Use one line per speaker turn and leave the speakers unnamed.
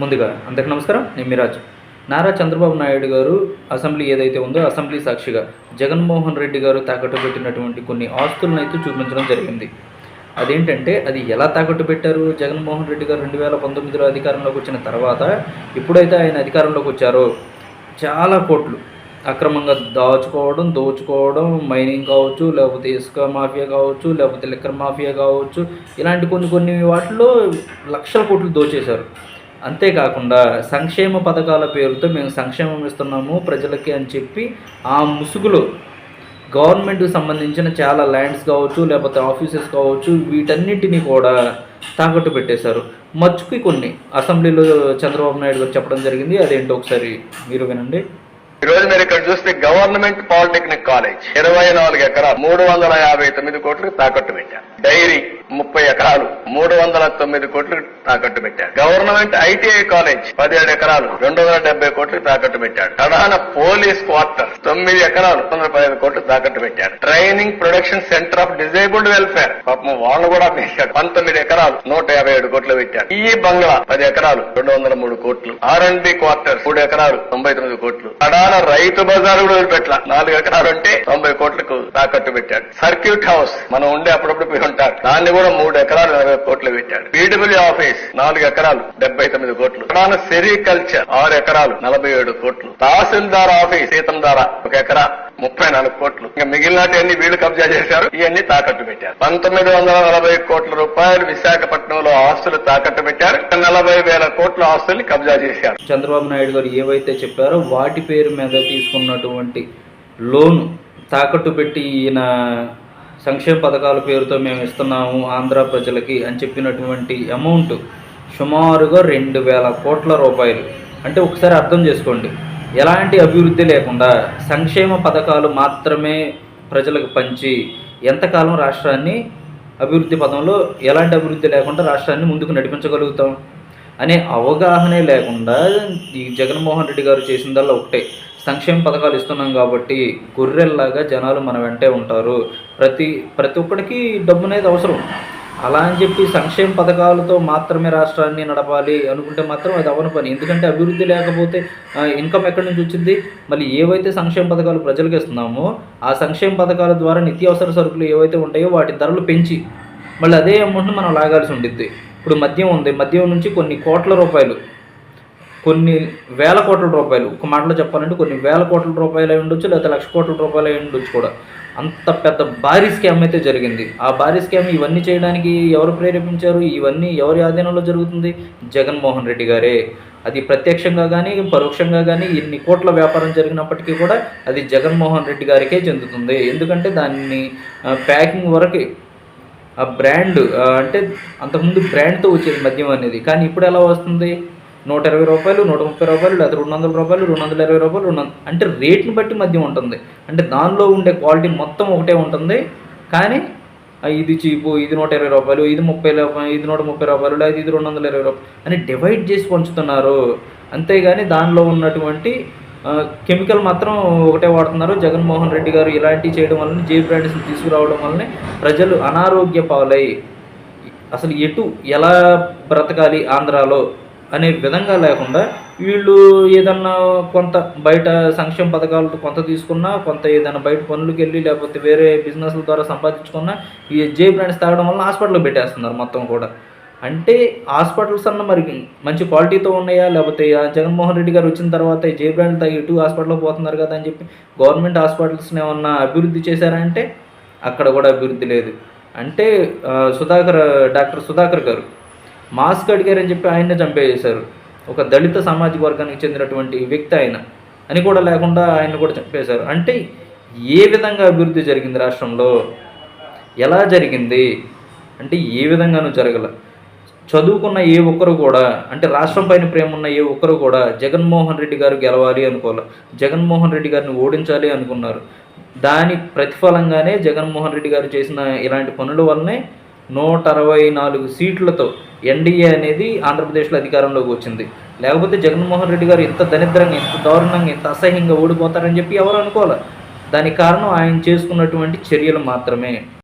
ముందుగా అందరికీ నమస్కారం. నేను మిరాజ్. నారా చంద్రబాబు నాయుడు గారు అసెంబ్లీ ఏదైతే ఉందో అసెంబ్లీ సాక్షిగా జగన్మోహన్ రెడ్డి గారు తాకట్టు పెట్టినటువంటి కొన్ని ఆస్తులనైతే చూపించడం జరిగింది. అదేంటంటే అది ఎలా తాకట్టు పెట్టారు? జగన్మోహన్ రెడ్డి గారు 2019లో అధికారంలోకి వచ్చిన తర్వాత ఎప్పుడైతే ఆయన అధికారంలోకి వచ్చారో చాలా కోట్లు అక్రమంగా దోచుకోవడం, మైనింగ్ కావచ్చు, లేకపోతే ఇసుక మాఫియా కావచ్చు, లేకపోతే లిక్కర్ మాఫియా కావచ్చు, ఇలాంటి కొన్ని వాటిల్లో లక్షల కోట్లు దోచేశారు. అంతేకాకుండా సంక్షేమ పథకాల పేరుతో మేము సంక్షేమం ఇస్తున్నాము ప్రజలకి అని చెప్పి ఆ ముసుగులో గవర్నమెంట్కి సంబంధించిన చాలా ల్యాండ్స్ కావచ్చు, లేకపోతే ఆఫీసెస్ కావచ్చు, వీటన్నిటినీ కూడా తాకట్టు పెట్టేశారు. మచ్చుకి కొన్ని అసెంబ్లీలో చంద్రబాబు నాయుడు గారు చెప్పడం జరిగింది. అదేంటో ఒకసారి మీరు వినండి.
ఈ రోజు మీరు ఇక్కడ చూస్తే గవర్నమెంట్ పాలిటెక్నిక్ కాలేజ్ 24 ఎకరాలు 359 కోట్లు తాకట్టు పెట్టారు. డైరీ 30 ఎకరాలు 309 కోట్లు తాకట్టు పెట్టారు. గవర్నమెంట్ ఐటీఐ కాలేజ్ 17 ఎకరాలు 270 కోట్లు తాకట్టు పెట్టాడు. ప్రధాన పోలీస్ క్వార్టర్ 9 ఎకరాలు 115 కోట్లు తాకట్టు పెట్టారు. Training production centre of disabled welfare పాపం వాళ్ళు కూడా పెట్టాడు. 19 ఎకరాలు 157 కోట్లు పెట్టారు. ఈ బంగ్లా 10 ఎకరాలు 203 కోట్లు. R&B క్వార్టర్ 3 ఎకరాలు 99 కోట్లు. ప్రధాన రైతు బజార్ కూడా వదిలిపెట్ల 4 ఎకరాలు అంటే 90 కోట్లకు తాకట్టు పెట్టాడు. సర్క్యూట్ హౌస్ మనం ఉండే అప్పుడప్పుడు పోయి ఉంటారు, దాన్ని కూడా 3 ఎకరాలు 40 కోట్లు పెట్టాడు. పీడబ్ల్యూ ఆఫీస్ 4 ఎకరాలు 79 కోట్లు. ప్రధాన సెరికల్చర్ 6 ఎకరాలు 47 కోట్లు. తహసీల్దార్ ఆఫీస్ సీతం ద్వారా 1 ఎకరా 34 కోట్లు. ఇంకా మిగిలినన్ని వీళ్ళు కబ్జా చేశారు. ఇవన్నీ తాకట్టు పెట్టారు. 1940 కోట్ల రూపాయలు విశాఖపట్నంలో ఆస్తులు తాకట్టు పెట్టారు. 40,000 కోట్ల ఆస్తుల్ని కబ్జా చేశారు.
చంద్రబాబు నాయుడు గారు ఏవైతే చెప్పారో వాటి పేరు మీద తీసుకున్నటువంటి లోన్ తాకట్టు పెట్టి ఈయన సంక్షేమ పథకాల పేరుతో మేము ఇస్తున్నాము ఆంధ్ర ప్రజలకి అని చెప్పినటువంటి అమౌంట్ సుమారుగా 2,000 కోట్ల రూపాయలు. అంటే ఒకసారి అర్థం చేసుకోండి, ఎలాంటి అభివృద్ధి లేకుండా సంక్షేమ పథకాలు మాత్రమే ప్రజలకు పంచి ఎంతకాలం రాష్ట్రాన్ని అభివృద్ధి పదంలో ఎలాంటి అభివృద్ధి లేకుండా రాష్ట్రాన్ని ముందుకు నడిపించగలుగుతాం అనే అవగాహనే లేకుండా ఈ జగన్మోహన్ రెడ్డి గారు చేసిందల్లా ఒకటే, సంక్షేమ పథకాలు ఇస్తున్నాం కాబట్టి గొర్రెల్లాగా జనాలు మన వెంటే ఉంటారు, ప్రతి ఒక్కడికి డబ్బు అనేది అవసరం అలా అని చెప్పి సంక్షేమ పథకాలతో మాత్రమే రాష్ట్రాన్ని నడపాలి అనుకుంటే మాత్రం అది అవని పని. ఎందుకంటే అభివృద్ధి లేకపోతే ఇన్కమ్ ఎక్కడి నుంచి వచ్చింది? మళ్ళీ ఏవైతే సంక్షేమ పథకాలు ప్రజలకు ఇస్తున్నామో ఆ సంక్షేమ పథకాల ద్వారా నిత్యావసర సరుకులు ఏవైతే ఉంటాయో వాటి ధరలు పెంచి మళ్ళీ అదే అమౌంట్ని మనం లాగాల్సి ఉండిద్ది. ఇప్పుడు మద్యం ఉంది, మద్యం నుంచి కొన్ని కోట్ల రూపాయలు, కొన్ని వేల కోట్ల రూపాయలు, ఒక మాటలో చెప్పాలంటే కొన్ని వేల కోట్ల రూపాయలు అయి ఉండొచ్చు, లేకపోతే 1,00,000 కోట్ల రూపాయలు అయి ఉండొచ్చు కూడా. అంత పెద్ద భారీ స్కామ్ అయితే జరిగింది. ఆ భారీ స్కామ్ ఇవన్నీ చేయడానికి ఎవరు ప్రేరేపించారు? ఇవన్నీ ఎవరి ఆధీనంలో జరుగుతుంది? జగన్మోహన్ రెడ్డి గారే. అది ప్రత్యక్షంగా కానీ పరోక్షంగా కానీ ఎన్ని కోట్ల వ్యాపారం జరిగినప్పటికీ కూడా అది జగన్మోహన్ రెడ్డి గారికే చెందుతుంది. ఎందుకంటే దాన్ని ప్యాకింగ్ వరకు ఆ బ్రాండ్ అంటే అంతకుముందు బ్రాండ్తో వచ్చేది మద్యం అనేది, కానీ ఇప్పుడు ఎలా వస్తుంది? 120 రూపాయలు, 130 రూపాయలు, లేదా 200 రూపాయలు, 220 రూపాయలు, 200 అంటే రేట్ని బట్టి మద్యం ఉంటుంది. అంటే దానిలో ఉండే క్వాలిటీ మొత్తం ఒకటే ఉంటుంది, కానీ ఇది చీపు, ఇది 120 రూపాయలు, ఇది 30 రూపాయలు, ఇది 130 రూపాయలు, లేదా ఇది 220 రూపాయలు అని డివైడ్ చేసి పంచుతున్నారు. అంతేగాని దానిలో ఉన్నటువంటి కెమికల్ మాత్రం ఒకటే వాడుతున్నారు. జగన్మోహన్ రెడ్డి గారు ఇలాంటివి చేయడం వల్ల, జే బ్రాండ్స్ తీసుకురావడం వల్లనే ప్రజలు అనారోగ్య పాలై అసలు ఎలా బ్రతకాలి ఆంధ్రాలో అనే విధంగా లేకుండా వీళ్ళు ఏదన్నా కొంత బయట సంక్షేమ పథకాలతో కొంత తీసుకున్నా, కొంత ఏదైనా బయట పనులకు వెళ్ళి లేకపోతే వేరే బిజినెస్ల ద్వారా సంపాదించుకున్నా ఈ జే బ్రాండ్స్ తాగడం వల్ల హాస్పిటల్లో పెట్టేస్తున్నారు మొత్తం కూడా. అంటే హాస్పిటల్స్ అన్న మరి మంచి క్వాలిటీతో ఉన్నాయా, లేకపోతే జగన్మోహన్ రెడ్డి గారు వచ్చిన తర్వాత ఈ జే బ్రాండ్ తాగి ఇటు హాస్పిటల్లో పోతున్నారు కదా అని చెప్పి గవర్నమెంట్ హాస్పిటల్స్ని ఏమన్నా అభివృద్ధి చేశారంటే అక్కడ కూడా అభివృద్ధి లేదు. అంటే డాక్టర్ సుధాకర్ గారు మాస్క్ అడిగారని చెప్పి ఆయన్నే చంపేశారు. ఒక దళిత సామాజిక వర్గానికి చెందినటువంటి వ్యక్తి ఆయన అని కూడా లేకుండా ఆయన కూడా చంపేశారు. అంటే ఏ విధంగా అభివృద్ధి జరిగింది రాష్ట్రంలో? ఎలా జరిగింది అంటే ఏ విధంగానూ జరగల. చదువుకున్న ఏ ఒక్కరు కూడా, అంటే రాష్ట్రం పైన ప్రేమ ఉన్న ఏ ఒక్కరు కూడా జగన్మోహన్ రెడ్డి గారు గెలవాలి అనుకోవాలి, జగన్మోహన్ రెడ్డి గారిని ఓడించాలి అనుకున్నారు. దాని ప్రతిఫలంగానే జగన్మోహన్ రెడ్డి గారు చేసిన ఇలాంటి పనుల వల్లనే 164 సీట్లతో ఎన్డీఏ అనేది ఆంధ్రప్రదేశ్లో అధికారంలోకి వచ్చింది. లేకపోతే జగన్మోహన్ రెడ్డి గారు ఇంత దరిద్రంగా, ఇంత దారుణంగా, ఇంత అసహ్యంగా ఓడిపోతారని చెప్పి ఎవరు అనుకోవాలి. దానికి కారణం ఆయన చేసుకున్నటువంటి చర్యలు మాత్రమే.